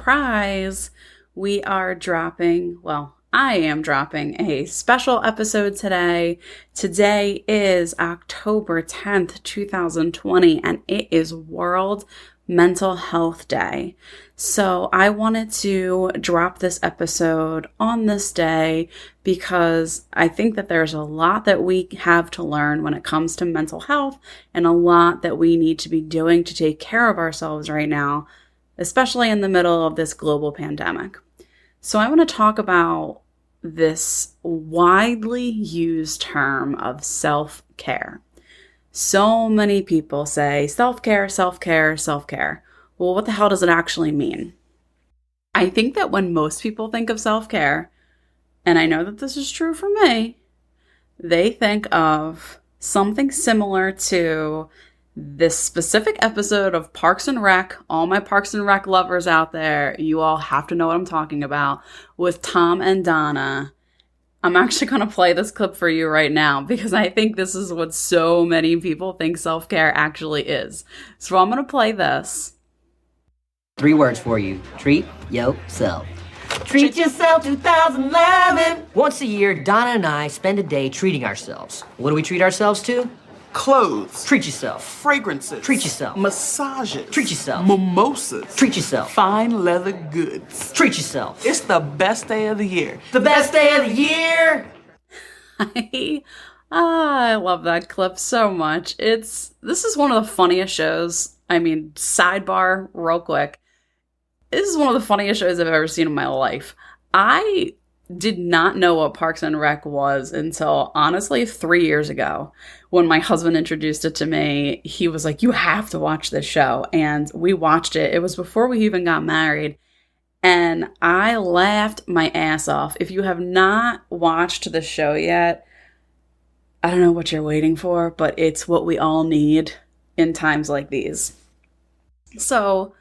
surprise, I am dropping a special episode today. Today is October 10th, 2020, and it is World Mental Health Day. So I wanted to drop this episode on this day because I think that there's a lot that we have to learn when it comes to mental health and a lot that we need to be doing to take care of ourselves right now, especially in the middle of this global pandemic. So I want to talk about this widely used term of self-care. So many people say self-care, self-care, self-care. Well, what the hell does it actually mean? I think that when most people think of self-care, and I know that this is true for me, they think of something similar to this specific episode of Parks and Rec. All my Parks and Rec lovers out there, you all have to know what I'm talking about, with Tom and Donna. I'm actually going to play this clip for you right now because I think this is what so many people think self-care actually is. So I'm going to play this. 3 words for you. Treat yourself. Treat yourself 2011. Once a year, Donna and I spend a day treating ourselves. What do we treat ourselves to? Clothes. Treat yourself. Fragrances. Treat yourself. Massages. Treat yourself. Mimosas. Treat yourself. Fine leather goods. Treat yourself. It's the best day of the year. The best day of the year! I love that clip so much. This is one of the funniest shows. I mean, sidebar real quick. This is one of the funniest shows I've ever seen in my life. I did not know what Parks and Rec was until, honestly, 3 years ago. When my husband introduced it to me, he was like, you have to watch this show. And we watched it. It was before we even got married. And I laughed my ass off. If you have not watched the show yet, I don't know what you're waiting for, but it's what we all need in times like these. So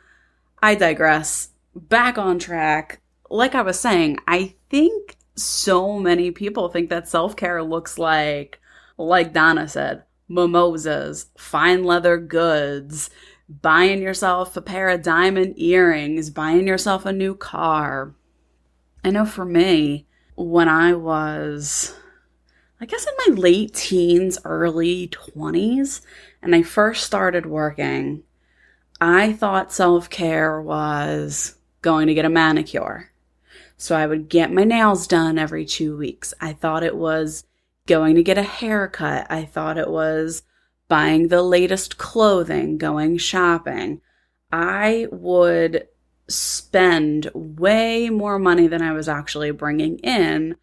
I digress. Back on track. Like I was saying, I think so many people think that self-care looks like Donna said, mimosas, fine leather goods, buying yourself a pair of diamond earrings, buying yourself a new car. I know for me, when I was, I guess in my late teens, early 20s, and I first started working, I thought self-care was going to get a manicure. So I would get my nails done every 2 weeks. I thought it was going to get a haircut. I thought it was buying the latest clothing, going shopping. I would spend way more money than I was actually bringing in,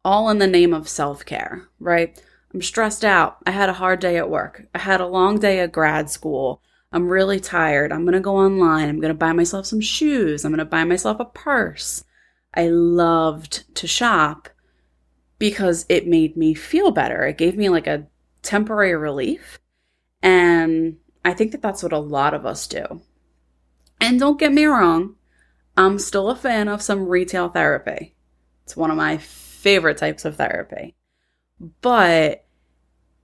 all in the name of self-care, right? I'm stressed out. I had a hard day at work. I had a long day at grad school. I'm really tired. I'm going to go online. I'm going to buy myself some shoes. I'm going to buy myself a purse. I loved to shop because it made me feel better. It gave me like a temporary relief. And I think that that's what a lot of us do. And don't get me wrong, I'm still a fan of some retail therapy. It's one of my favorite types of therapy. But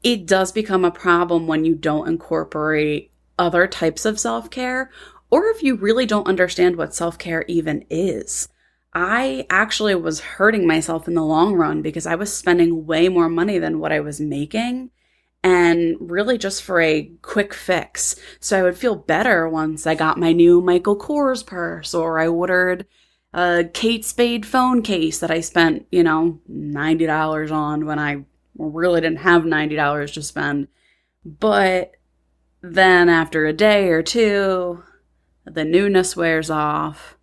it does become a problem when you don't incorporate other types of self-care, or if you really don't understand what self-care even is. I actually was hurting myself in the long run because I was spending way more money than what I was making, and really just for a quick fix. So I would feel better once I got my new Michael Kors purse, or I ordered a Kate Spade phone case that I spent, $90 on when I really didn't have $90 to spend. But then after a day or two, the newness wears off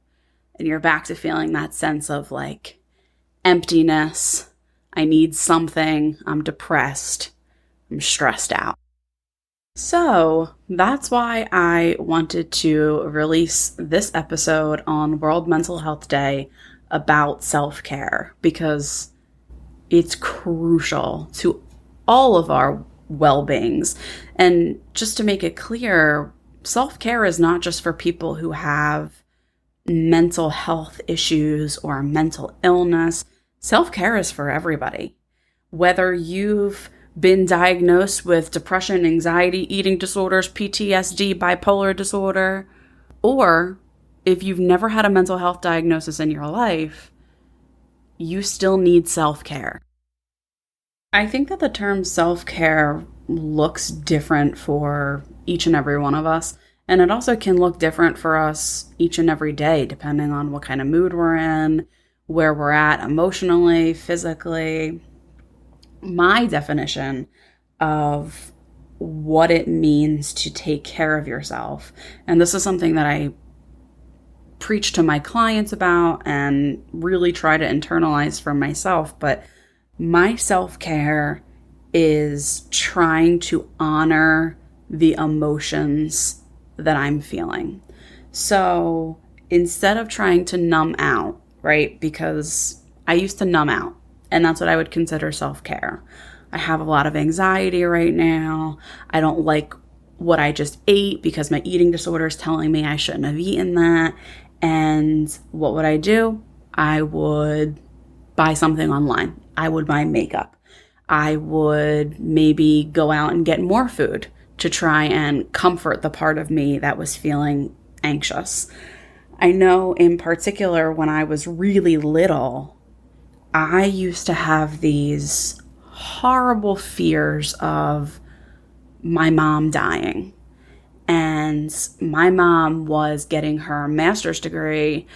and you're back to feeling that sense of like emptiness. I need something. I'm depressed. I'm stressed out. So that's why I wanted to release this episode on World Mental Health Day about self-care, because it's crucial to all of our well-beings. And just to make it clear, self-care is not just for people who have mental health issues or mental illness. Self-care is for everybody. Whether you've been diagnosed with depression, anxiety, eating disorders, PTSD, bipolar disorder, or if you've never had a mental health diagnosis in your life, you still need self-care. I think that the term self-care looks different for each and every one of us. And it also can look different for us each and every day, depending on what kind of mood we're in, where we're at emotionally, physically. My definition of what it means to take care of yourself, and this is something that I preach to my clients about and really try to internalize for myself, but my self-care is trying to honor the emotions that I'm feeling. So instead of trying to numb out, right? Because I used to numb out, and that's what I would consider self-care. I have a lot of anxiety right now. I don't like what I just ate because my eating disorder is telling me I shouldn't have eaten that. And what would I do? I would buy something online. I would buy makeup. I would maybe go out and get more food to try and comfort the part of me that was feeling anxious. I know in particular when I was really little, I used to have these horrible fears of my mom dying. And my mom was getting her master's degree,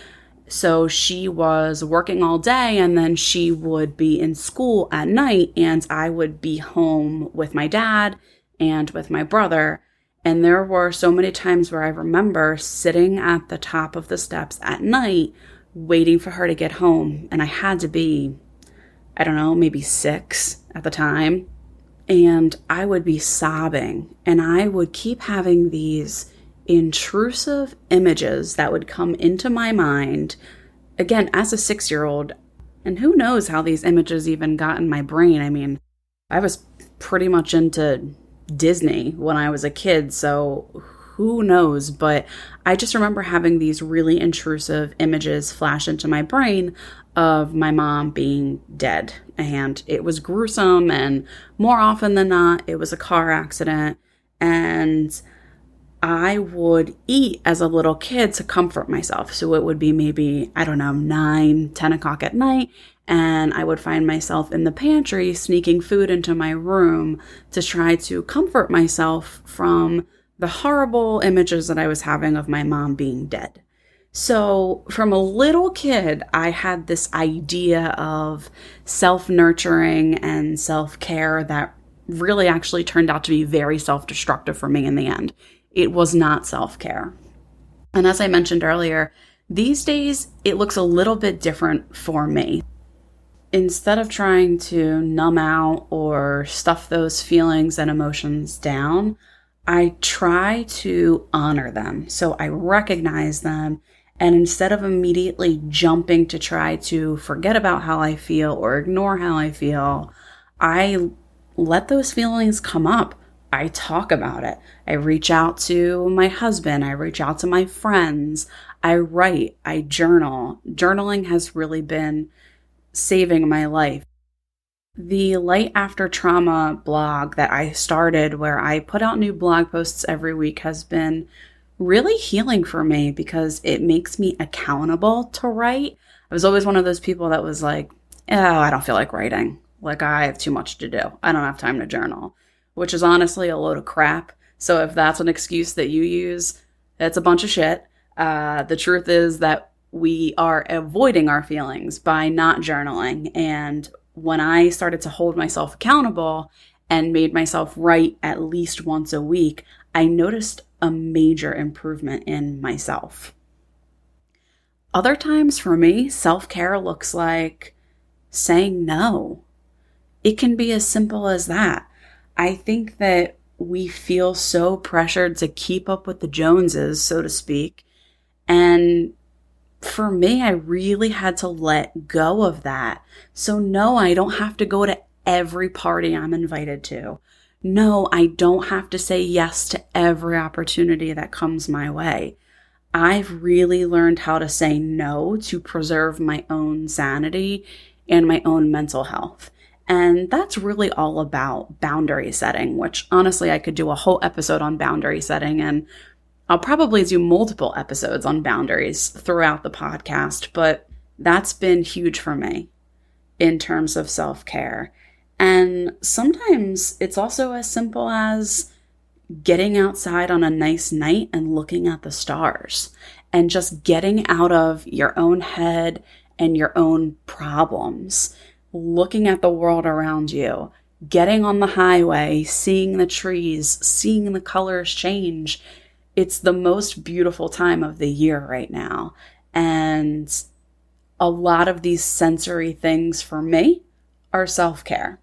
so she was working all day and then she would be in school at night, and I would be home with my dad and with my brother. And there were so many times where I remember sitting at the top of the steps at night waiting for her to get home. And I had to be, I don't know, maybe 6 at the time. And I would be sobbing, and I would keep having these intrusive images that would come into my mind, again, as a 6-year-old. And who knows how these images even got in my brain. I mean, I was pretty much into Disney when I was a kid, so who knows? But I just remember having these really intrusive images flash into my brain of my mom being dead. And it was gruesome, and more often than not, it was a car accident. And I would eat as a little kid to comfort myself. So it would be maybe, I don't know, 9, 10 o'clock at night. And I would find myself in the pantry sneaking food into my room to try to comfort myself from the horrible images that I was having of my mom being dead. So from a little kid, I had this idea of self-nurturing and self-care that really actually turned out to be very self-destructive for me in the end. It was not self-care. And as I mentioned earlier, these days it looks a little bit different for me. Instead of trying to numb out or stuff those feelings and emotions down, I try to honor them. So I recognize them. And instead of immediately jumping to try to forget about how I feel or ignore how I feel, I let those feelings come up. I talk about it. I reach out to my husband. I reach out to my friends. I write. I journal. Journaling has really been saving my life. The Light After Trauma blog that I started, where I put out new blog posts every week, has been really healing for me because it makes me accountable to write. I was always one of those people that was like, oh, I don't feel like writing. Like, I have too much to do. I don't have time to journal, which is honestly a load of crap. So if that's an excuse that you use, it's a bunch of shit. The truth is that we are avoiding our feelings by not journaling. And when I started to hold myself accountable and made myself write at least once a week, I noticed a major improvement in myself. Other times for me, self-care looks like saying no. It can be as simple as that. I think that we feel so pressured to keep up with the Joneses, so to speak. And for me, I really had to let go of that. So no, I don't have to go to every party I'm invited to. No, I don't have to say yes to every opportunity that comes my way. I've really learned how to say no to preserve my own sanity and my own mental health. And that's really all about boundary setting, which honestly, I could do a whole episode on boundary setting. And I'll probably do multiple episodes on boundaries throughout the podcast, but that's been huge for me in terms of self-care. And sometimes it's also as simple as getting outside on a nice night and looking at the stars and just getting out of your own head and your own problems, looking at the world around you, getting on the highway, seeing the trees, seeing the colors change. It's the most beautiful time of the year right now. And a lot of these sensory things for me are self-care.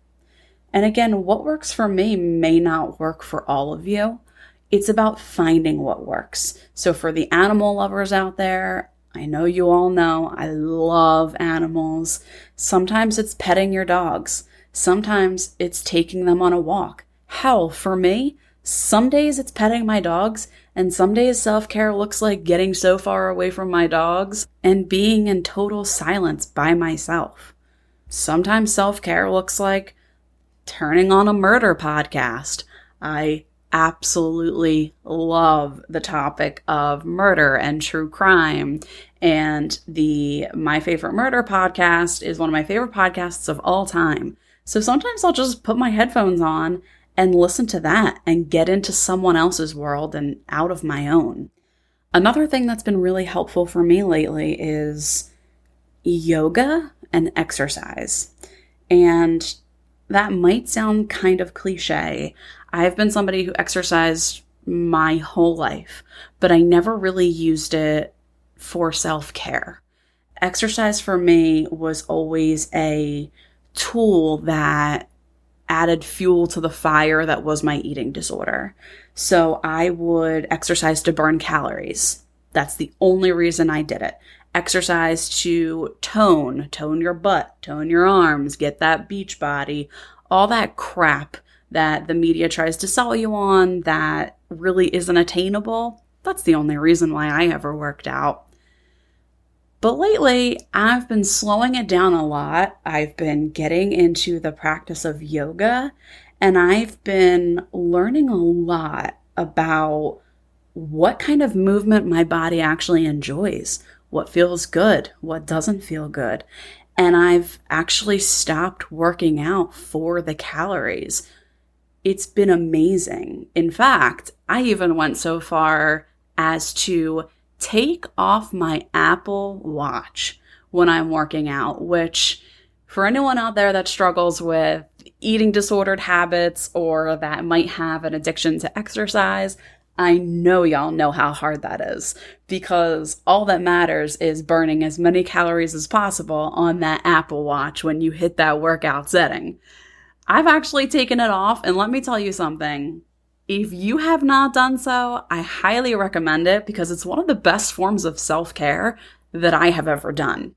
And again, what works for me may not work for all of you. It's about finding what works. So for the animal lovers out there, I know you all know I love animals. Sometimes it's petting your dogs. Sometimes it's taking them on a walk. Hell, for me, some days it's petting my dogs, and some days self-care looks like getting so far away from my dogs and being in total silence by myself. Sometimes self-care looks like turning on a murder podcast. I absolutely love the topic of murder and true crime. And the My Favorite Murder podcast is one of my favorite podcasts of all time. So sometimes I'll just put my headphones on and listen to that and get into someone else's world and out of my own. Another thing that's been really helpful for me lately is yoga and exercise. And that might sound kind of cliche. I've been somebody who exercised my whole life, but I never really used it for self-care. Exercise for me was always a tool that added fuel to the fire that was my eating disorder. So I would exercise to burn calories. That's the only reason I did it. Exercise to tone your butt, tone your arms, get that beach body, all that crap that the media tries to sell you on that really isn't attainable. That's the only reason why I ever worked out. But lately, I've been slowing it down a lot. I've been getting into the practice of yoga, and I've been learning a lot about what kind of movement my body actually enjoys, what feels good, what doesn't feel good. And I've actually stopped working out for the calories. It's been amazing. In fact, I even went so far as to take off my Apple Watch when I'm working out, which for anyone out there that struggles with eating disordered habits or that might have an addiction to exercise, I know y'all know how hard that is, because all that matters is burning as many calories as possible on that Apple Watch when you hit that workout setting. I've actually taken it off, and let me tell you something. If you have not done so, I highly recommend it because it's one of the best forms of self-care that I have ever done.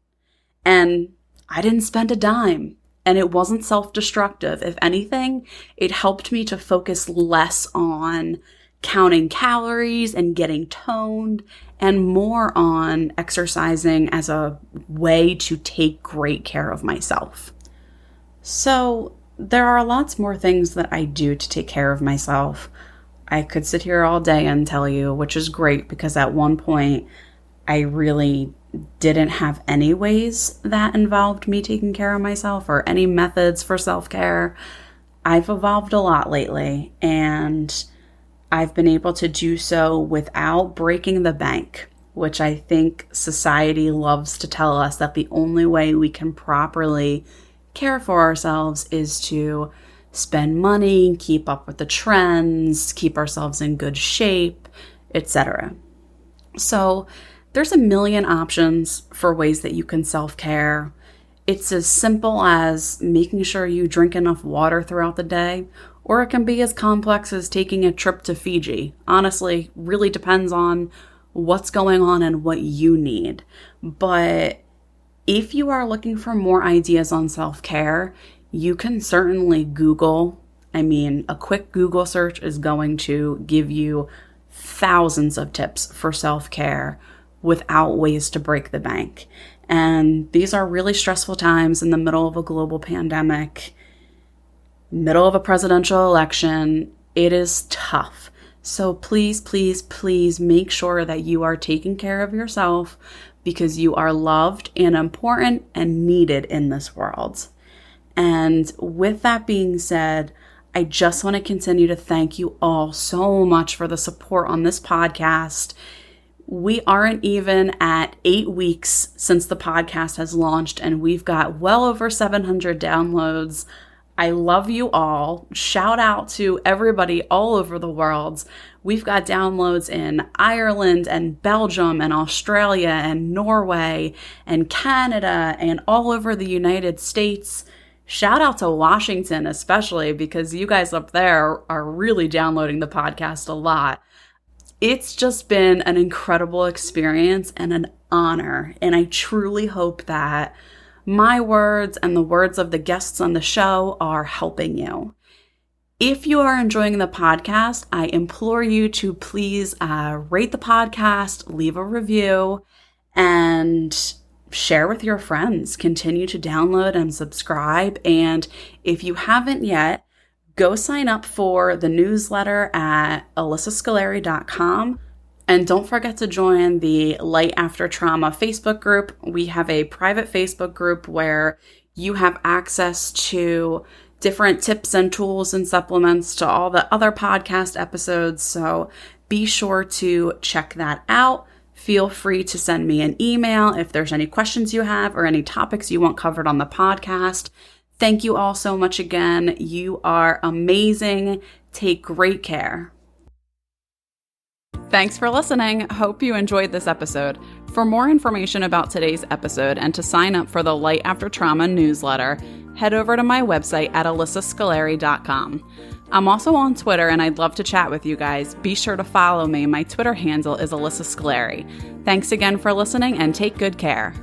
And I didn't spend a dime, and it wasn't self-destructive. If anything, it helped me to focus less on counting calories and getting toned and more on exercising as a way to take great care of myself. So there are lots more things that I do to take care of myself. I could sit here all day and tell you, which is great because at one point I really didn't have any ways that involved me taking care of myself or any methods for self-care. I've evolved a lot lately, and I've been able to do so without breaking the bank, which I think society loves to tell us that the only way we can properly care for ourselves is to spend money, keep up with the trends, keep ourselves in good shape, etc. So there's a million options for ways that you can self-care. It's as simple as making sure you drink enough water throughout the day, or it can be as complex as taking a trip to Fiji. Honestly, really depends on what's going on and what you need. But if you are looking for more ideas on self-care, you can certainly Google. A quick Google search is going to give you thousands of tips for self-care without ways to break the bank. And these are really stressful times in the middle of a global pandemic, middle of a presidential election. It is tough. So please, please, please make sure that you are taking care of yourself because you are loved and important and needed in this world. And with that being said, I just want to continue to thank you all so much for the support on this podcast. We aren't even at 8 weeks since the podcast has launched, and we've got well over 700 downloads. I love you all. Shout out to everybody all over the world. We've got downloads in Ireland and Belgium and Australia and Norway and Canada and all over the United States. Shout out to Washington especially, because you guys up there are really downloading the podcast a lot. It's just been an incredible experience and an honor, and I truly hope that my words and the words of the guests on the show are helping you. If you are enjoying the podcast, I implore you to please rate the podcast, leave a review, and share with your friends. Continue to download and subscribe. And if you haven't yet, go sign up for the newsletter at alyssascolari.com. And don't forget to join the Light After Trauma Facebook group. We have a private Facebook group where you have access to different tips and tools and supplements to all the other podcast episodes. So be sure to check that out. Feel free to send me an email if there's any questions you have or any topics you want covered on the podcast. Thank you all so much again. You are amazing. Take great care. Thanks for listening. Hope you enjoyed this episode. For more information about today's episode and to sign up for the Light After Trauma newsletter, head over to my website at alyssascolari.com. I'm also on Twitter, and I'd love to chat with you guys. Be sure to follow me. My Twitter handle is Alyssa Scolari. Thanks again for listening, and take good care.